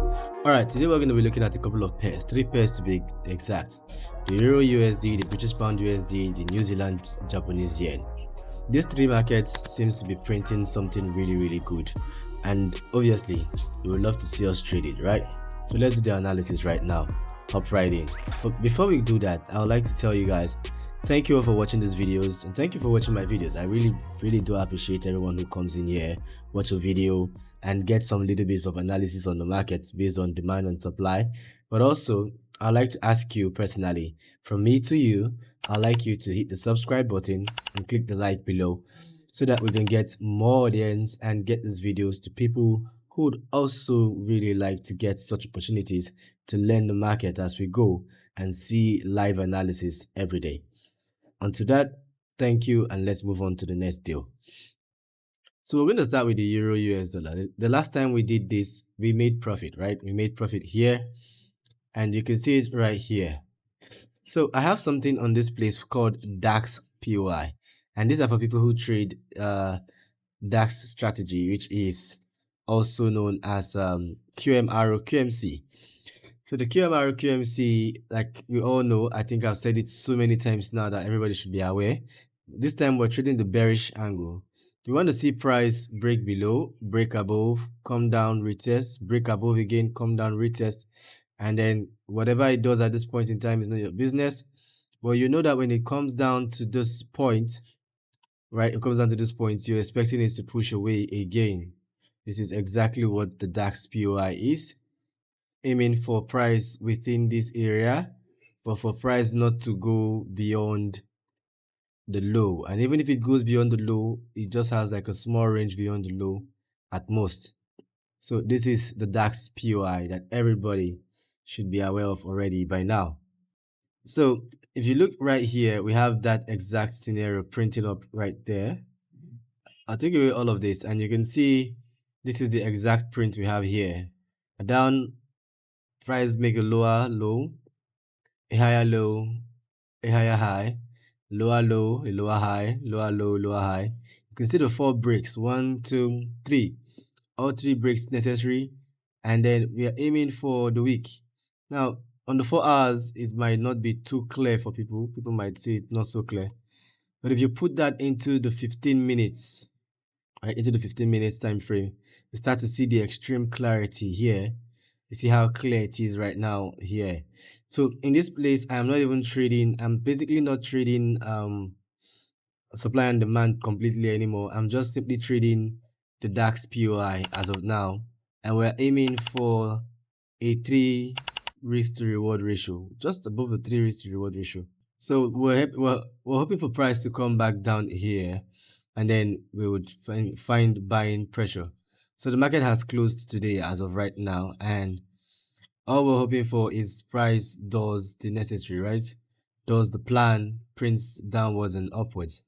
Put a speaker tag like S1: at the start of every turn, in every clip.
S1: Alright, today we're going to be looking at a couple of pairs, 3 pairs to be exact. The Euro USD, the British Pound USD, the New Zealand Japanese Yen. These 3 markets seems to be printing something really good, and obviously we would love to see us trade it, right? So let's do the analysis right now. Hop right in. But before we do that, I would like to tell you guys, thank you all for watching these videos, and thank you for watching my videos. I really do appreciate everyone who comes in here, watch a video and get some little bits of analysis on the markets based on demand and supply. But also, I'd like to ask you personally, from me to you, I'd like you to hit the subscribe button and click the like below so that we can get more audience and get these videos to people who would also really like to get such opportunities to learn the market as we go and see live analysis every day. Onto that, thank you, and let's move on to the next deal. So we're going to start with the Euro US dollar. The last time we did this, we made profit, right? We made profit here, and you can see it right here. So I have something on this place called DAX POI, and these are for people who trade DAX strategy, which is also known as QMR or QMC. So the QMR or QMC, like we all know, I think I've said it so many times now that everybody should be aware. This time we're trading the bearish angle. You want to see price break below, break above, come down, retest, break above again, come down, retest, and then whatever it does at this point in time is not your business. But you know that when it comes down to this point, right, it comes down to this point, you're expecting it to push away again. This is exactly what the DAX POI is, aiming for price within this area, but for price not to go beyond the low. And even if it goes beyond the low, it just has like a small range beyond the low at most. So this is the DAX POI that everybody should be aware of already by now. So if you look right here, we have that exact scenario printed up right there. I'll take away all of this and you can see this is the exact print we have here. A down price make a lower low, a higher low, a higher high, lower low, a lower high, lower low, lower high. You can see the 4 breaks, 1, 2, 3. All 3 breaks necessary, and then we are aiming for the week. Now on the 4 hours, it might not be too clear for people. People might say it's not so clear, but if you put that into the 15 minutes, right, into the 15 minutes time frame, you start to see the extreme clarity here. You see how clear it is right now here. So in this place, I'm not even trading. I'm basically not trading supply and demand completely anymore. I'm just simply trading the DAX POI as of now, and we're aiming for a 3 risk to reward ratio, just above a 3 risk to reward ratio. So we're hoping for price to come back down here, and then we would find buying pressure. So the market has closed today as of right now, and all we're hoping for is price does the necessary, right? Does the plan, prints downwards and upwards.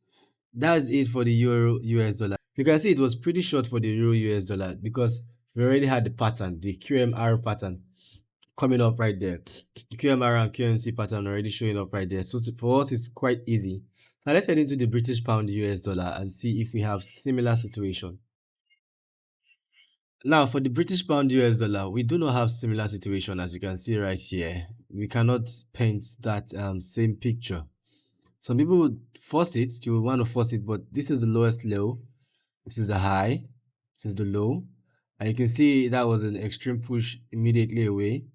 S1: That's it for the Euro US dollar. You can see it was pretty short for the Euro US dollar because we already had the pattern, the QMR pattern coming up right there. The QMR and QMC pattern already showing up right there. So for us, it's quite easy. Now let's head into the British Pound US dollar and see if we have similar situation. Now for the British Pound US dollar, we do not have similar situation as you can see right here. We cannot paint that same picture. Some people would force it, you would want to force it, but this is the lowest low, this is the high, this is the low, and you can see that was an extreme push immediately away.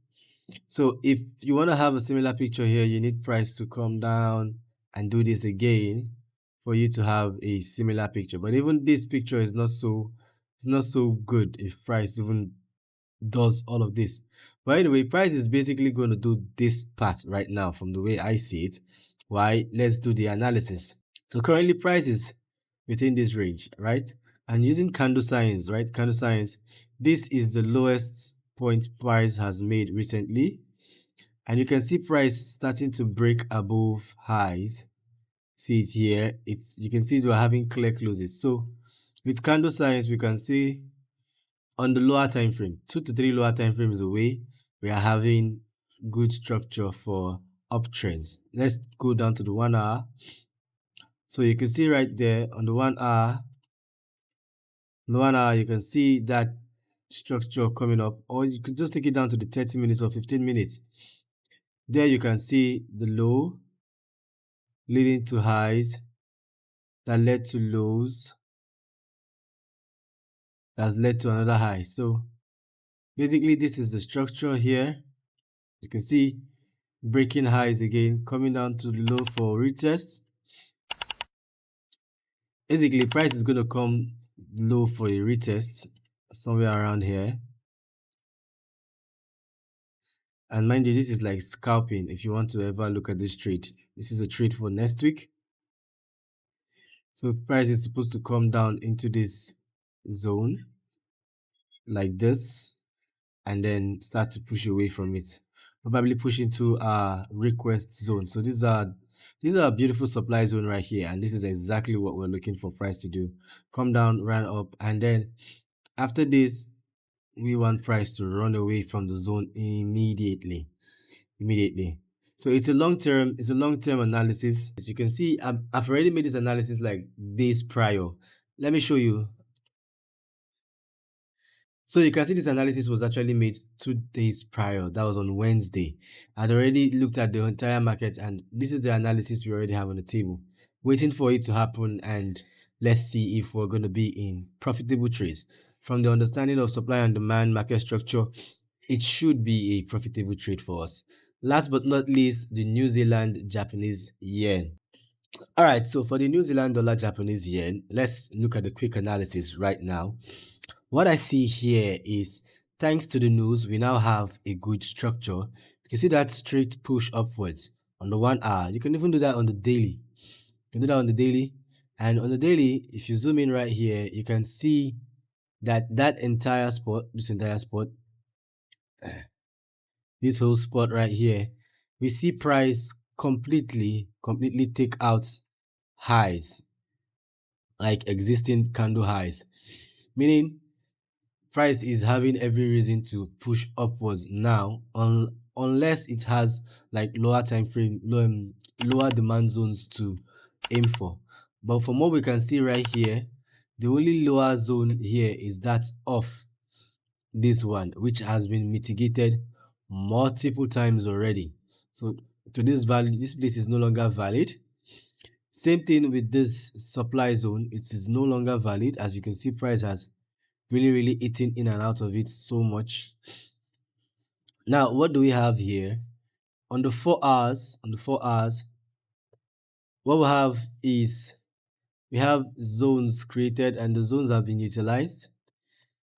S1: So if you want to have a similar picture here, you need price to come down and do this again for you to have a similar picture. But even this picture is not so good if price even does all of this. But anyway, price is basically going to do this part right now from the way I see it. Why? Let's do the analysis. So currently price is within this range, right? And using candle signs, right? Candle signs, this is the lowest point price has made recently. And you can see price starting to break above highs. See it here. You can see we're having clear closes. So with candle signs, we can see on the lower time frame, 2 to 3 lower time frames away, we are having good structure for uptrends. Let's go down to the 1 hour. So you can see right there on the 1 hour, you can see that structure coming up, or you could just take it down to the 30 minutes or 15 minutes. There you can see the low leading to highs that led to lows that's led to another high. So basically this is the structure here. You can see breaking highs again, coming down to the low for retest. Basically price is going to come low for a retest somewhere around here. And mind you, this is like scalping. If you want to ever look at this trade, this is a trade for next week. So price is supposed to come down into this zone like this and then start to push away from it, probably push into a request zone. So these are a beautiful supply zone right here, and this is exactly what we're looking for price to do. Come down, run up, and then after this we want price to run away from the zone immediately. So it's a long-term analysis. As you can see, I've already made this analysis like days prior. Let me show you. So you can see this analysis was actually made 2 days prior. That was on Wednesday. I'd already looked at the entire market, and this is the analysis we already have on the table, waiting for it to happen, and let's see if we're going to be in profitable trades. From the understanding of supply and demand market structure, it should be a profitable trade for us. Last but not least, the New Zealand Japanese yen. All right, so for the New Zealand dollar Japanese yen, let's look at the quick analysis right now. What I see here is, thanks to the news, we now have a good structure. You can see that straight push upwards on the 1 hour. You can even do that on the daily. You can do that on the daily. And on the daily, if you zoom in right here, you can see that entire spot, this whole spot right here, we see price completely take out highs, like existing candle highs, meaning price is having every reason to push upwards now, unless it has like lower time frame, lower demand zones to aim for. But from what we can see right here, the only lower zone here is that of this one, which has been mitigated multiple times already. So to this value, this place is no longer valid. Same thing with this supply zone, it is no longer valid. As you can see, price has really eaten in and out of it so much. Now what do we have here on the 4 hours? What we have is we have zones created, and the zones have been utilized.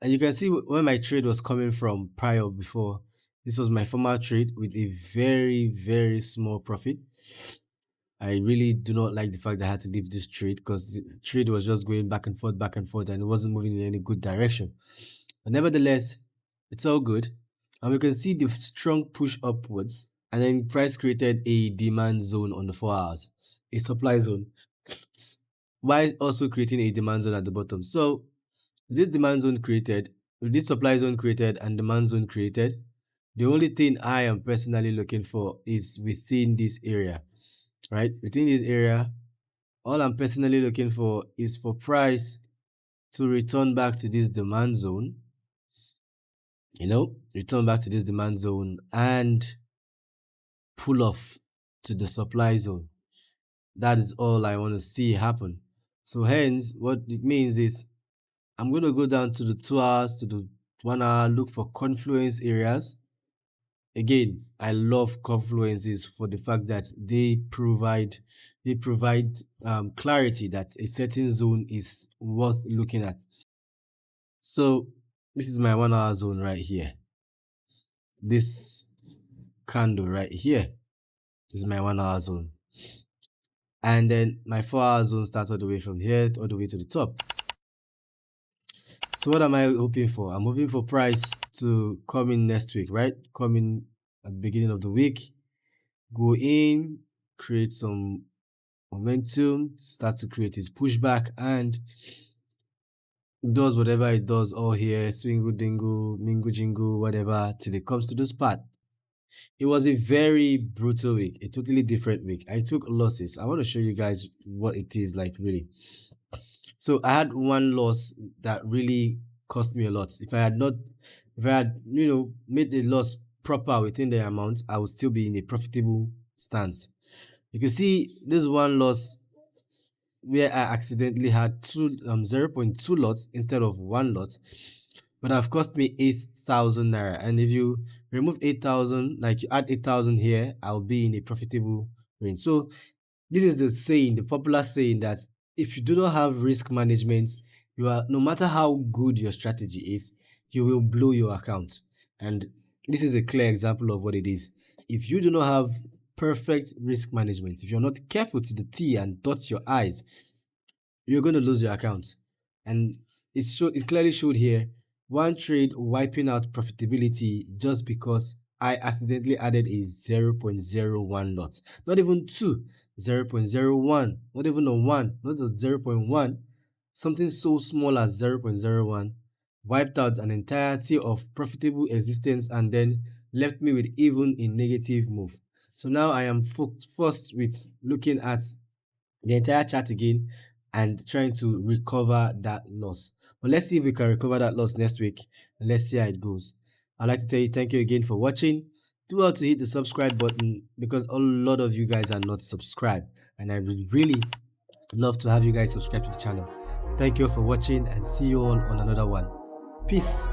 S1: And you can see where my trade was coming from prior. Before, this was my former trade with a very small profit. I really do not like the fact that I had to leave this trade, because the trade was just going back and forth, and it wasn't moving in any good direction. But nevertheless, it's all good. And we can see the strong push upwards, and then price created a demand zone on the 4 hours, a supply zone, while also creating a demand zone at the bottom. So this demand zone created, this supply zone created, and demand zone created, the only thing I am personally looking for is within this area, right? Within this area, all I'm personally looking for is for price to return back to this demand zone, return back to this demand zone and pull off to the supply zone. That is all I want to see happen. So hence, what it means is I'm going to go down to the 2 hours, to the 1 hour, look for confluence areas. Again, I love confluences for the fact that they provide clarity that a certain zone is worth looking at. So this is my 1 hour zone right here. This candle right here is my 1 hour zone. And then my 4 hour zone starts all the way from here all the way to the top. So what am I hoping for? I'm hoping for price to come in next week, right? Come in at the beginning of the week, go in, create some momentum, start to create its pushback, and does whatever it does all here, swingle dingle, mingle jingle, whatever, till it comes to this part. It was a very brutal week, a totally different week. I took losses. I want to show you guys what it is like really. So I had one loss that really cost me a lot. If I had not, if I had, made the loss proper within the amount, I would still be in a profitable stance. You can see this one loss where I accidentally had 0.2 lots instead of one lot, but have cost me 8,000 naira. And if you remove 8,000, like you add 8,000 here, I'll be in a profitable range. So this is the saying, the popular saying that if you do not have risk management, you are, no matter how good your strategy is, you will blow your account. And this is a clear example of what it is. If you do not have perfect risk management, if you're not careful to the T and dot your I's, you're going to lose your account. And it clearly showed here, one trade wiping out profitability just because I accidentally added a 0.01 lot. Not even 2, 0.01, not even a 1, not a 0.1. Something so small as 0.01 wiped out an entirety of profitable existence and then left me with even a negative move. So now I am forced with looking at the entire chart again and trying to recover that loss. But let's see if we can recover that loss next week, and let's see how it goes. I'd like to tell you thank you again for watching. Do well to hit the subscribe button because a lot of you guys are not subscribed, and I would really love to have you guys subscribe to the channel. Thank you for watching and see you all on another one. Peace.